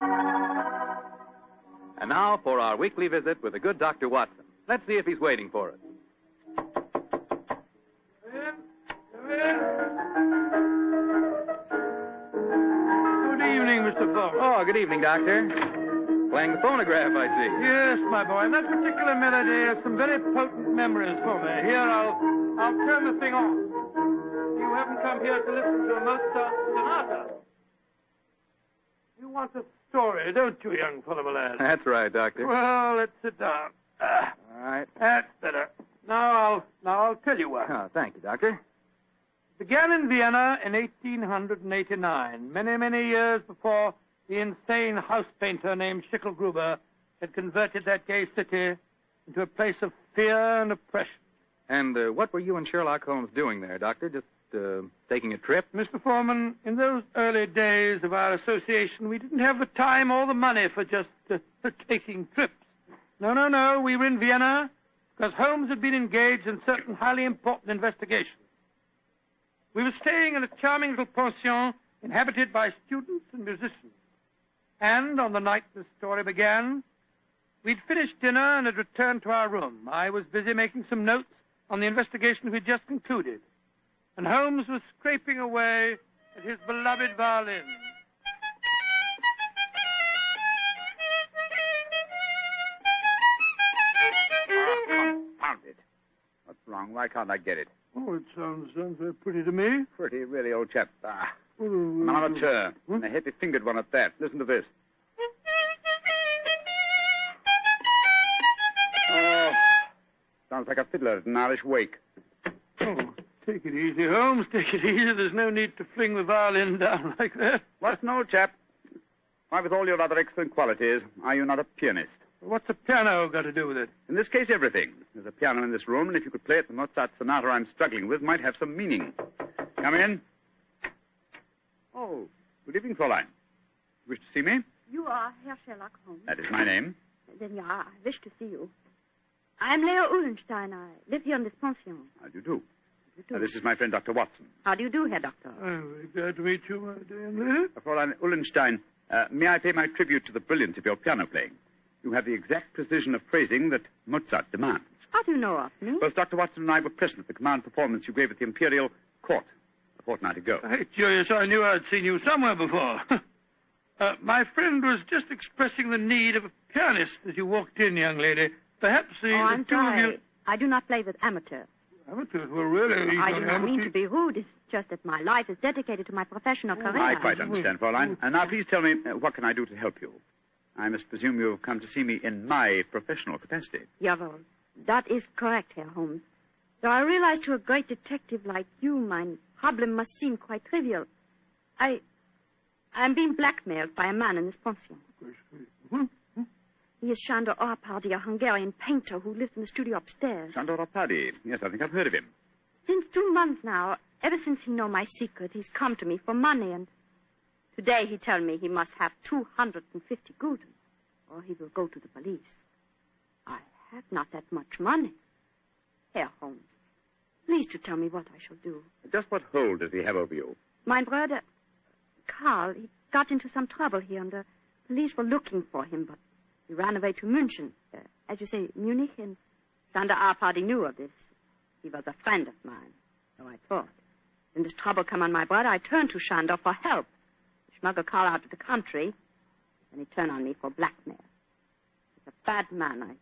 And now for our weekly visit with the good Dr. Watson. Let's see if he's waiting for us. Come in. Good evening, Mr. Fogg. Oh, good evening, Doctor. Playing the phonograph, I see. Yes, my boy. And that particular melody has some very potent memories for me. Here, I'll turn the thing on. You haven't come here to listen to a Mozart sonata. You want a story, don't you, young fellow, my lad? That's right, Doctor. Well, let's sit down. All right. That's better. Now I'll tell you what. Oh, thank you, Doctor. It began in Vienna in 1889, many, many years before the insane house painter named Schicklgruber had converted that gay city into a place of fear and oppression. And what were you and Sherlock Holmes doing there, Doctor? Just taking a trip? Mr. Foreman, in those early days of our association, we didn't have the time or the money for just taking trips. No. We were in Vienna because Holmes had been engaged in certain highly important investigations. We were staying in a charming little pension inhabited by students and musicians. And on the night the story began, we'd finished dinner and had returned to our room. I was busy making some notes on the investigation we'd just concluded. And Holmes was scraping away at his beloved violin. Confound it. What's wrong? Why can't I get it? Oh, it sounds very pretty to me. Pretty, really, old chap. I'm an amateur. And a heavy-fingered one at that. Listen to this. Oh, sounds like a fiddler at an Irish wake. Oh, take it easy, Holmes. Take it easy. There's no need to fling the violin down like that. What's an old chap? Why, with all your other excellent qualities, are you not a pianist? What's a piano got to do with it? In this case, everything. There's a piano in this room, and if you could play it, the Mozart sonata I'm struggling with might have some meaning. Come in. Oh, good evening, Fräulein. Wish to see me? You are Herr Sherlock Holmes. That is my name. Then, yeah, I wish to see you. I'm Leo Uhlenstein. I live here in this pension. How do you do? This is my friend, Dr. Watson. How do you do, Herr Doctor? I'm very glad to meet you, my dear lady. Fräulein Uhlenstein, may I pay my tribute to the brilliance of your piano playing? You have the exact precision of phrasing that Mozart demands. How do you know of me? Both Dr. Watson and I were present at the command performance you gave at the Imperial Court a fortnight ago. Hey, curious, I knew I'd seen you somewhere before. My friend was just expressing the need of a pianist as you walked in, young lady. Perhaps I'm two of sorry. you... I do not play with amateurs. Amateurs? Well, really... I do not mean to be rude. It's just that my life is dedicated to my professional career. I quite understand, Fräulein. And now, please tell me, what can I do to help you? I must presume you have come to see me in my professional capacity. Jawohl. That is correct, Herr Holmes. Though I realize to a great detective like you, my problem must seem quite trivial. I'm being blackmailed by a man in this pension. He is Sándor Árpádi, a Hungarian painter who lives in the studio upstairs. Sándor Árpádi. Yes, I think I've heard of him. Since 2 months now, ever since he know my secret, he's come to me for money, and today he tell me he must have 250 gulden, or he will go to the police. I have not that much money. Herr Holmes, please to tell me what I shall do. Just what hold does he have over you? My brother, Karl, he got into some trouble here, and the police were looking for him, but he ran away to München, as you say, Munich, and Sándor Árpádi knew of this. He was a friend of mine, so I thought. When this trouble come on my brother, I turned to Sándor for help. He smuggled Karl out of the country, and he turned on me for blackmail. He's a bad man. I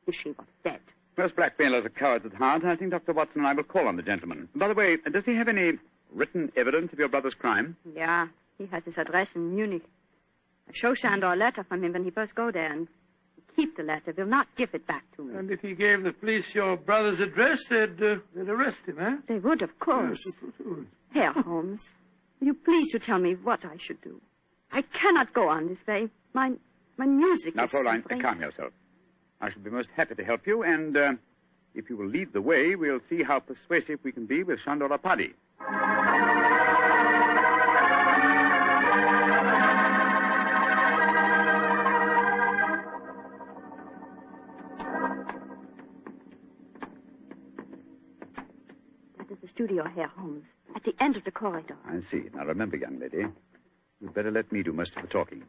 wish he was dead. Most blackmailers are cowards at heart. I think Dr. Watson and I will call on the gentleman. By the way, does he have any written evidence of your brother's crime? Yeah, he has his address in Munich. I show Sándor a letter from him when he first go there, and he keep the letter, will not give it back to me. And if he gave the police your brother's address, they'd arrest him, eh? They would, of course. Yes, of course. Herr Holmes, will you please to tell me what I should do? I cannot go on this way. My music Now, is Fräulein, suffering. calm yourself. I shall be most happy to help you, and if you will lead the way, we'll see how persuasive we can be with Sándor Árpádi. That is the studio, Herr Holmes, at the end of the corridor. I see. Now, remember, young lady, you'd better let me do most of the talking.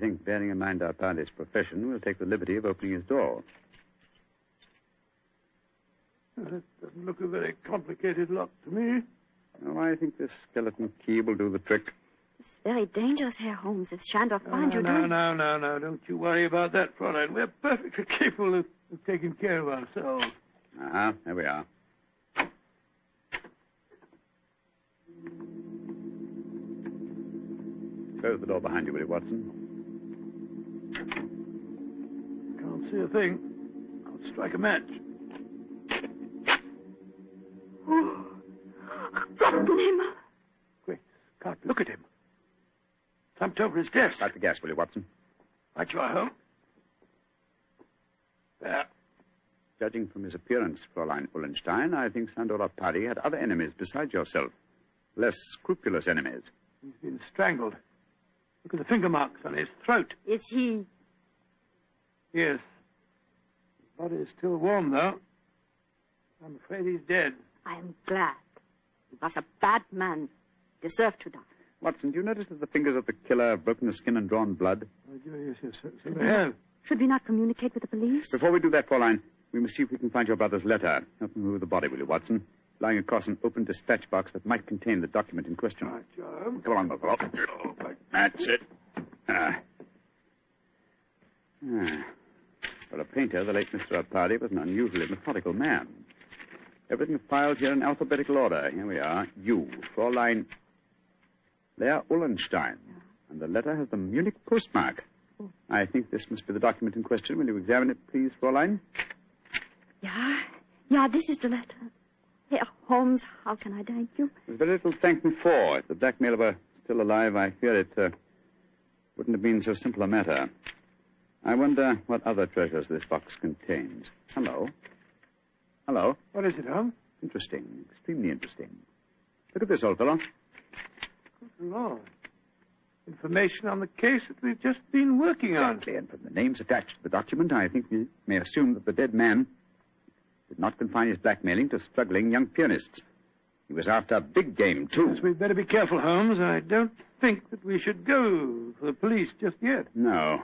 think, bearing in mind our party's profession, we'll take the liberty of opening his door. That doesn't look a very complicated lock to me. Oh, I think this skeleton key will do the trick. It's very dangerous, Herr Holmes. If Shandor finds you... No. Don't you worry about that, Fräulein. We're perfectly capable of taking care of ourselves. There we are. Close the door behind you, will you, Watson? Can't see a thing. I'll strike a match. Oh, Gottenheimer. Quick, Scott, look at him. Slumped over his desk. Light the gas, will you, Watson? Right you are, Holmes. There. Judging from his appearance, Fräulein Ullenstein, I think Sandor Party had other enemies besides yourself. Less scrupulous enemies. He's been strangled. Look at the finger marks on his throat. Is he... Yes. His body is still warm, though. I'm afraid he's dead. I am glad. He was a bad man. Deserved to die. Watson, do you notice that the fingers of the killer have broken the skin and drawn blood? Oh, yes, so they have. Should we not communicate with the police? Before we do that, Fräulein, we must see if we can find your brother's letter. Help me move the body, will you, Watson? Lying across an open dispatch box that might contain the document in question. Right, John. Come on, my fellow. That's it. For a painter, the late Mr. Arpadi was an unusually methodical man. Everything filed here in alphabetical order. Here we are. You, Fräulein Leah Ullenstein. And the letter has the Munich postmark. I think this must be the document in question. Will you examine it, please, Fräulein? Yeah, this is the letter. Herr Holmes, how can I thank you? There's very little to thank me for. If the blackmailer were still alive, I fear it wouldn't have been so simple a matter. I wonder what other treasures this box contains. Hello? What is it, Holmes? Interesting. Extremely interesting. Look at this, old fellow. Good Lord. Information on the case that we've just been working on. Exactly, and from the names attached to the document, I think we may assume that the dead man did not confine his blackmailing to struggling young pianists. He was after big game, too. Yes, we'd better be careful, Holmes. I don't think that we should go for the police just yet. No.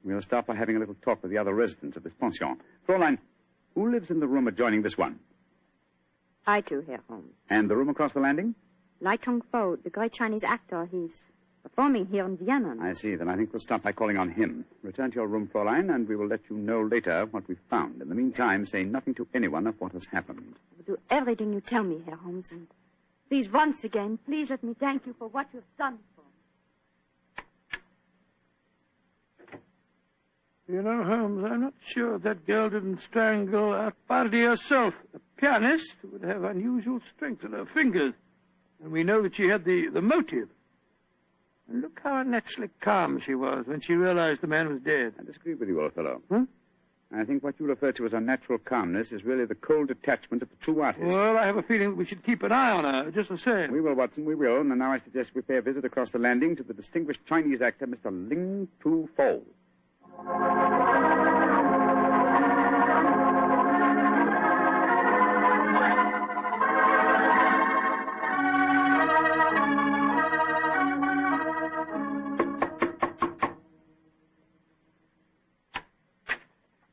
We'll start by having a little talk with the other residents of this pension. Fräulein, who lives in the room adjoining this one? I too, Herr Holmes. And the room across the landing? Lai Tong-fo, the great Chinese actor. He's performing here in Vienna. I see. Then I think we'll start by calling on him. Return to your room, Fräulein, and we will let you know later what we've found. In the meantime, say nothing to anyone of what has happened. I will do everything you tell me, Herr Holmes. And please, once again, please let me thank you for what you've done for me. You know, Holmes, I'm not sure that girl didn't strangle Arpadi herself. A pianist would have unusual strength in her fingers. And we know that she had the motive. And look how unnaturally calm she was when she realized the man was dead. I disagree with you, old fellow. Huh? I think what you refer to as unnatural calmness is really the cold detachment of the true artist. Well, I have a feeling that we should keep an eye on her, just the same. We will, Watson, we will. And now I suggest we pay a visit across the landing to the distinguished Chinese actor, Mr. Ling Tu-fo.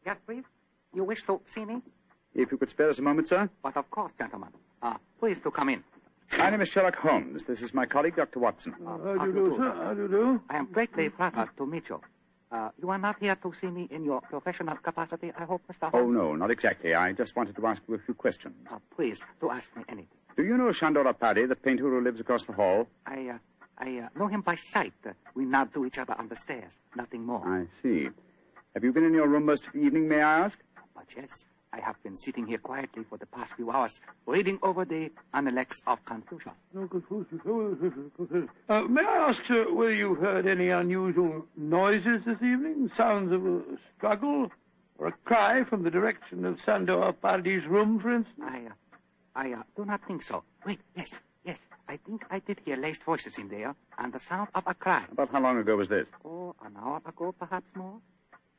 Yes, please. You wish to see me? If you could spare us a moment, sir. But of course, gentlemen. Please to come in. My name is Sherlock Holmes. This is my colleague, Dr. Watson. How do you do, sir? How do you do? I am greatly flattered to meet you. You are not here to see me in your professional capacity, I hope, Mr. Holmes? Oh, no, not exactly. I just wanted to ask you a few questions. Please, to ask me anything. Do you know Shandor Arpadi, the painter who lives across the hall? I know him by sight. We nod to each other on the stairs. Nothing more. I see. Have you been in your room most of the evening, may I ask? But yes, I have been sitting here quietly for the past few hours, reading over the Analects of Confucius. No, Confucius. May I ask, sir, whether you heard any unusual noises this evening? Sounds of a struggle? Or a cry from the direction of Sandor Arpadi's room, for instance? I do not think so. Wait, yes. I think I did hear laced voices in there, and the sound of a cry. About how long ago was this? Oh, an hour ago, perhaps more.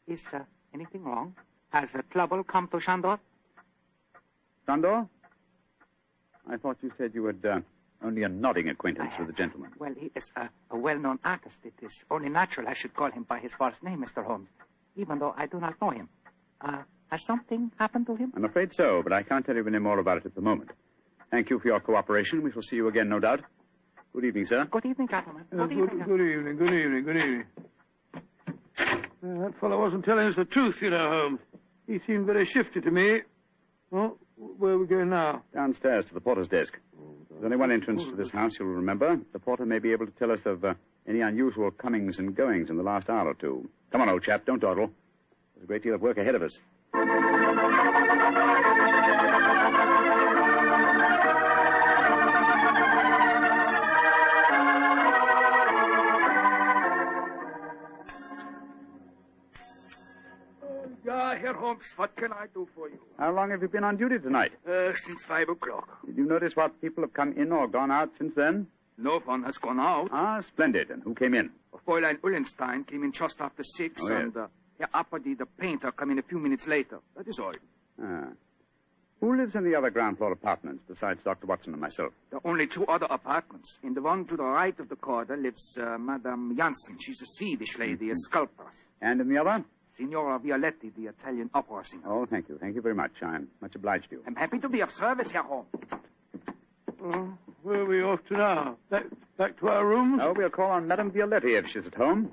Is anything wrong? Has trouble come to Shandor? Sandor? I thought you said you had Only a nodding acquaintance with the gentleman. Well, he is a well-known artist. It is only natural I should call him by his false name, Mr. Holmes, even though I do not know him. Has something happened to him? I'm afraid so, but I can't tell you any more about it at the moment. Thank you for your cooperation. We shall see you again, no doubt. Good evening, sir. Good evening, gentlemen. Good evening. That fellow wasn't telling us the truth, you know, Holmes. He seemed very shifty to me. Well, where are we going now? Downstairs to the porter's desk. There's only one entrance to this house, you'll remember. The porter may be able to tell us of any unusual comings and goings in the last hour or two. Come on, old chap, don't dawdle. There's a great deal of work ahead of us. Herr Holmes, what can I do for you? How long have you been on duty tonight? Since 5 o'clock. Did you notice what people have come in or gone out since then? No one has gone out. Ah, splendid. And who came in? Fräulein Ullenstein came in just after 6, Oh, yes. and Herr Apperdy, the painter, came in a few minutes later. That is all. Ah. Who lives in the other ground floor apartments besides Dr. Watson and myself? There are only 2 other apartments. In the one to the right of the corridor lives Madame Janssen. She's a Swedish lady, a sculptor. And in the other? Signora Violetti, the Italian opera singer. Oh, thank you. Thank you very much. I'm much obliged to you. I'm happy to be of service, Herr Holmes. Where are we off to now? Back to our rooms? Oh, we'll call on Madame Violetti if she's at home.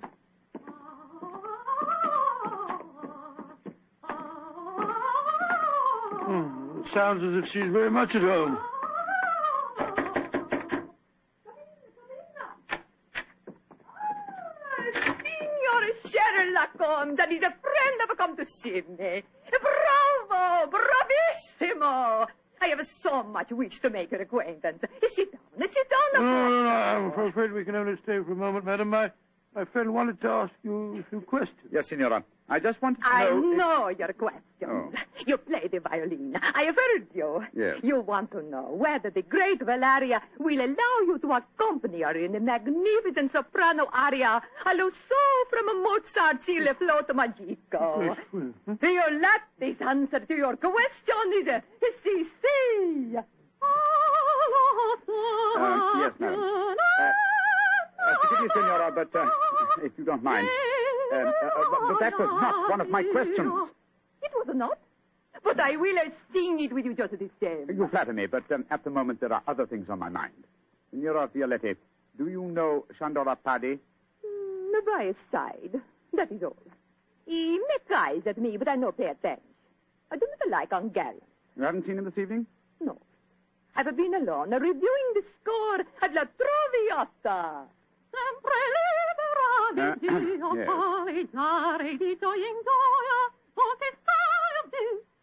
It sounds as if she's very much at home. Sherlock Holmes, and he's a friend ever come to see me. Bravo! Bravissimo! I have so much wish to make your acquaintance. Sit down. No, I'm afraid we can only stay for a moment, madam. My friend wanted to ask you a few questions. Yes, Signora. I just wanted to I know... know your questions. Oh. You play the violin. I have heard you. Yes. You want to know whether the great Valeria will allow you to accompany her in a magnificent soprano aria allo so from Mozart's Il Flauto Magico. You let this answer to your question is si. Yes, madam. Forgive me, Signora, but if you don't mind... but that was not one of my questions. It was not. But I will sing it with you just the same. You flatter me, but at the moment there are other things on my mind. Signora Violetti, do you know Shandor Apperdy? By his side. That is all. He makes eyes at me, but I don't pay attention. I do not like ungallant. You haven't seen him this evening? No. I've been alone, reviewing the score at La Traviata. Yes.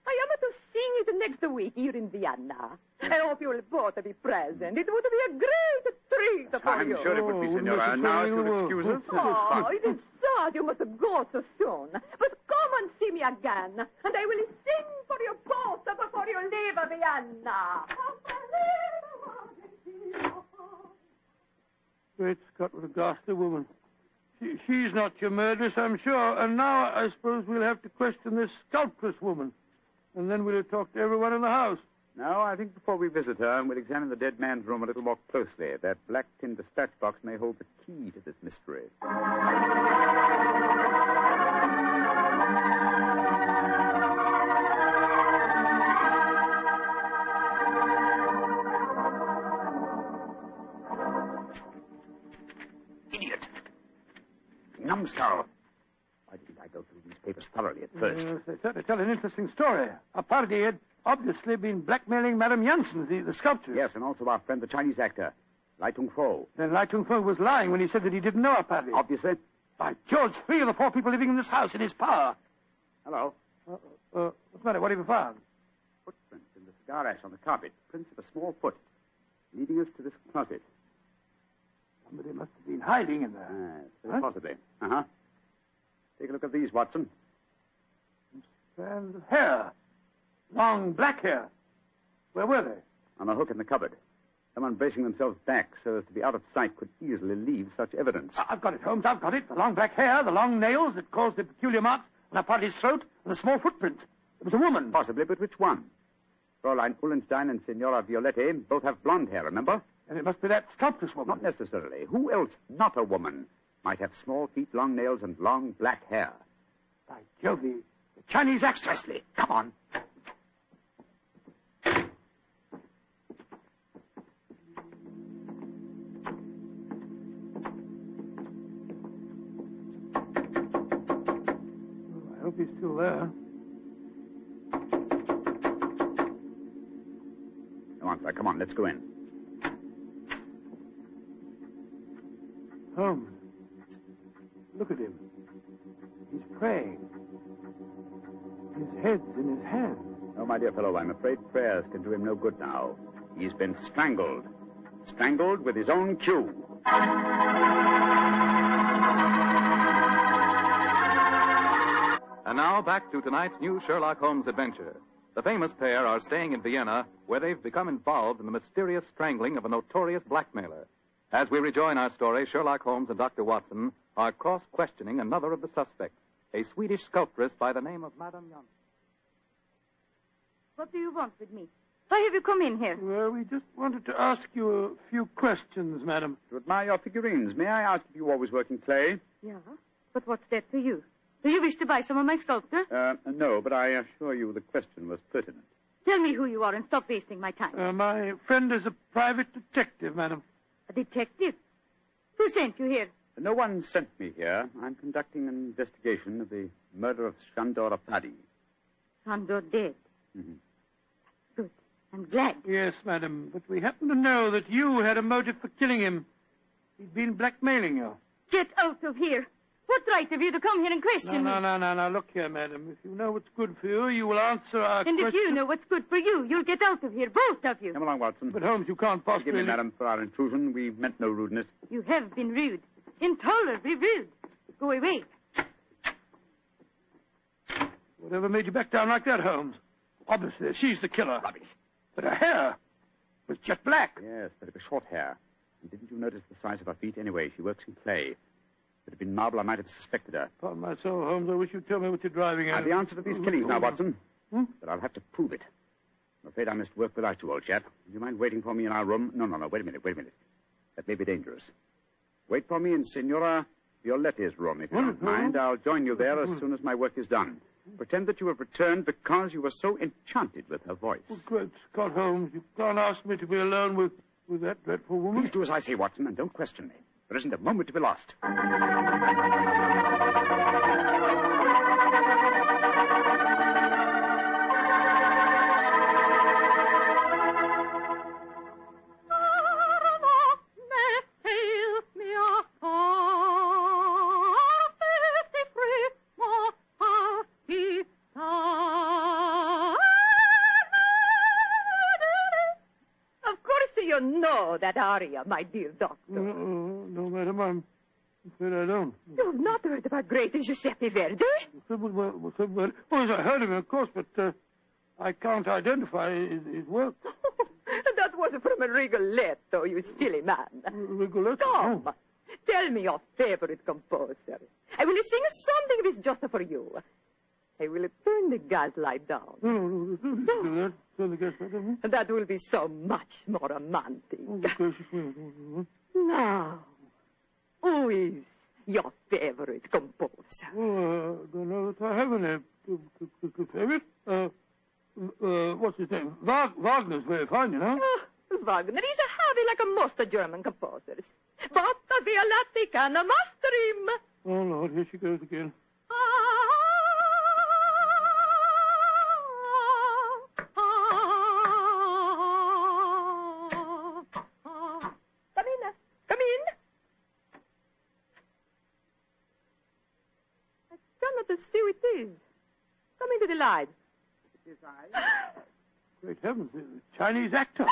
I am to sing it next week here in Vienna. I hope you will both be present. It would be a great treat for I'm you. sure it would be, Signora. And now, if you'll excuse us... Oh, it is sad you must go so soon. But come and see me again, and I will sing for you both before you leave Vienna. Great Scott, what a ghastly woman. She's not your murderess, I'm sure. And now I suppose we'll have to question this sculptress woman. And then we'll talk to everyone in the house. No, I think before we visit her, we'll examine the dead man's room a little more closely. That black tin dispatch box may hold the key to this mystery. Idiot. Numbskull. Why didn't I go through these papers thoroughly at first? Yes, they certainly tell an interesting story. Apperdy had obviously been blackmailing Madame Janssen, the sculptor. Yes, and also our friend, the Chinese actor, Lai Tung-fo. Then Lai Tung-fo was lying when he said that he didn't know Apperdy. Obviously. By George, 3 of the 4 people living in this house in his power. Hello. What's the matter? What have you found? Footprints in the cigar ash on the carpet. Prints of a small foot. Leading us to this closet. Somebody must have been hiding in there. Yes, very possibly. Uh-huh. Take a look at these, Watson. Strands of hair. Long black hair. Where were they? On a hook in the cupboard. Someone bracing themselves back so as to be out of sight could easily leave such evidence. I've got it, Holmes. I've got it. The long black hair, the long nails that caused the peculiar marks on Apperdy's throat, and the small footprint. It was a woman. Possibly, but which one? Fräulein Ullenstein and Signora Violetti both have blonde hair, remember? And it must be that sculptress woman. Not necessarily. Who else, not a woman, might have small feet, long nails, and long black hair? By Jove, the Chinese actress. Precisely. Come on. I hope he's still there. Come on, sir. Come on. Let's go in. Holmes, look at him. He's praying. His head's in his hands. Oh, my dear fellow, I'm afraid prayers can do him no good now. He's been strangled. Strangled with his own cue. And now back to tonight's new Sherlock Holmes adventure. The famous pair are staying in Vienna, where they've become involved in the mysterious strangling of a notorious blackmailer. As we rejoin our story, Sherlock Holmes and Dr. Watson are cross-questioning another of the suspects, a Swedish sculptress by the name of Madame Janssen. What do you want with me? Why have you come in here? Well, we just wanted to ask you a few questions, madam. To admire your figurines, may I ask if you always work in clay? Yeah, but what's that to you? Do you wish to buy some of my sculpture? No, but I assure you the question was pertinent. Tell me who you are and stop wasting my time. My friend is a private detective, madam. A detective? Who sent you here? No one sent me here. I'm conducting an investigation of the murder of Shandor Paddy. Sandor dead. Mm-hmm. Good. I'm glad. Yes, madam, but we happen to know that you had a motive for killing him. He'd been blackmailing you. Get out of here. What right have you to come here and question me? No. Look here, madam. If you know what's good for you, you will answer our question. And if you know what's good for you, you'll get out of here, both of you. Come along, Watson. But, Holmes, you can't possibly... Forgive me, madam, for our intrusion. We meant no rudeness. You have been rude. Intolerably rude. Go away. Whatever made you back down like that, Holmes? Obviously, she's the killer. Rubbish. But her hair was jet black. Yes, but it was short hair. And didn't you notice the size of her feet? Anyway, she works in clay. If it had been marble, I might have suspected her. Upon my soul, Holmes, I wish you'd tell me what you're driving at. I've the answer to these killings now, Watson. But I'll have to prove it. I'm afraid I must work without you, old chap. Do you mind waiting for me in our room? No. Wait a minute. That may be dangerous. Wait for me in Signora Violetti's room, if you don't mind. I'll join you there as soon as my work is done. Pretend that you have returned because you were so enchanted with her voice. Oh, great Scott, Holmes, you can't ask me to be alone with that dreadful woman. Please do as I say, Watson, and don't question me. There isn't a moment to be lost. That aria, my dear doctor. No, madam, I'm afraid I don't. You've not heard about great Giuseppe Verdi? Well, yes, I heard of him, of course, but I can't identify his work. That was from a Rigoletto, you silly man. Rigoletto? Come, tell me your favorite composer. I will sing something of his just for you. I will turn the gas light down. No, don't do that. Turn the gas light down. That will be so much more romantic. Now, who is your favorite composer? Oh, I don't know that I have any favorite. What's his name? Wagner's very fine, you know. Wagner is a heavy like a most German composers. But Violatti can master him. Oh, Lord, here she goes again. Come in. I cannot see who it is. Come into the light. It is I. Great heavens, the Chinese actor.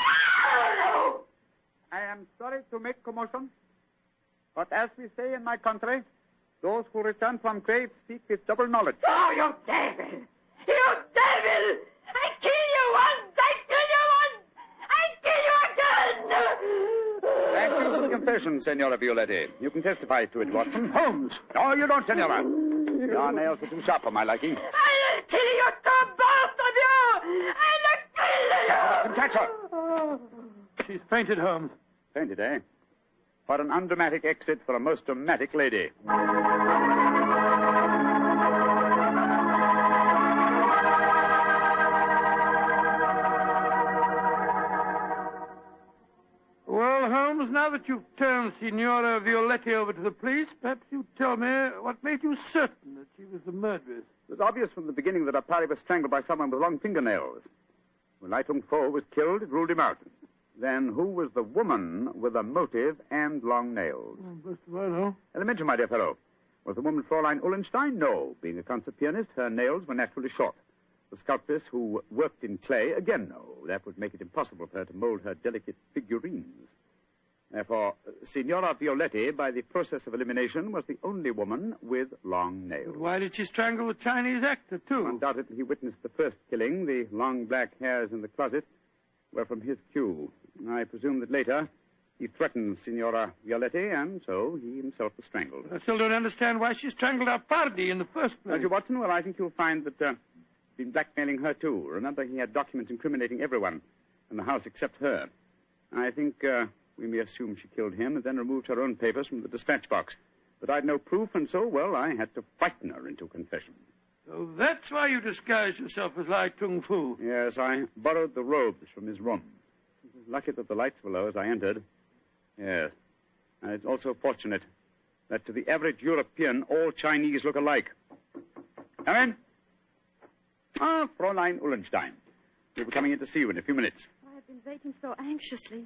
I am sorry to make commotion, but as we say in my country, those who return from graves speak with double knowledge. Oh, you devil! You devil! I kill you once! I kill you once! I kill you again! Thank you for the confession, Senora Violetti. You can testify to it, Watson. Holmes! No, you don't, Senora. Your nails are too sharp for my liking. I'll kill you two, both of you! I'll kill you! Catch her! She's fainted, Holmes. ain't it, eh? What an undramatic exit for a most dramatic lady. Well, Holmes, now that you've turned Signora Violetti over to the police, perhaps you'd tell me what made you certain that she was the murderess. It was obvious from the beginning that Apari was strangled by someone with long fingernails. When Lai Tung Fo was killed, it ruled him out. Then who was the woman with a motive and long nails? First of all, no. Elementary, my dear fellow. Was the woman Fräulein Ullenstein? No. Being a concert pianist, her nails were naturally short. The sculptress who worked in clay? Again, no. That would make it impossible for her to mold her delicate figurines. Therefore, Signora Violetti, by the process of elimination, was the only woman with long nails. But why did she strangle the Chinese actor, too? Undoubtedly, he witnessed the first killing. The long black hairs in the closet were from his cue. I presume that later he threatened Signora Violetti, and so he himself was strangled. I still don't understand why she strangled Arpardi in the first place. Dr. Watson, well, I think you'll find that he's been blackmailing her, too. Remember, he had documents incriminating everyone in the house except her. I think we may assume she killed him and then removed her own papers from the dispatch box. But I'd no proof, and so, well, I had to frighten her into confession. So that's why you disguised yourself as Lai Tung Fu. Yes, I borrowed the robes from his room. It was lucky that the lights were low as I entered. Yes. And it's also fortunate that to the average European, all Chinese look alike. Come in. Ah, Fräulein Ullenstein. We'll be coming in to see you in a few minutes. I've been waiting so anxiously.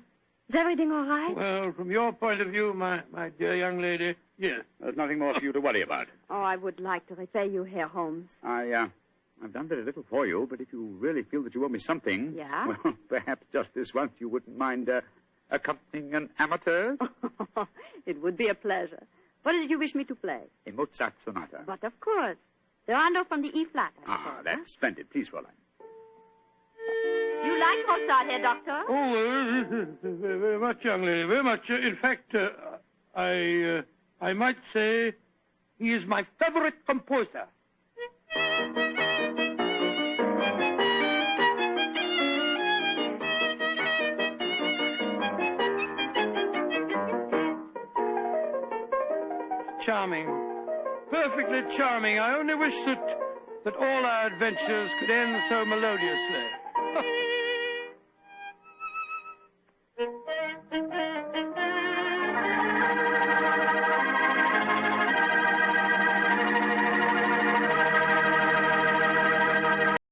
Is everything all right? Well, from your point of view, my dear young lady, yes. There's nothing more for you to worry about. Oh, I would like to repay you, Herr Holmes. I've done very little for you, but if you really feel that you owe me something... Yeah? Well, perhaps just this once you wouldn't mind accompanying an amateur? It would be a pleasure. What did you wish me to play? A Mozart sonata. But of course. The rondo from the E-flat, I suppose. That's splendid. Please, Fräulein. You like Mozart, Herr Doctor? Oh, very much, young lady, very much. In fact, I might say he is my favorite composer. Charming. Perfectly charming. I only wish that all our adventures could end so melodiously.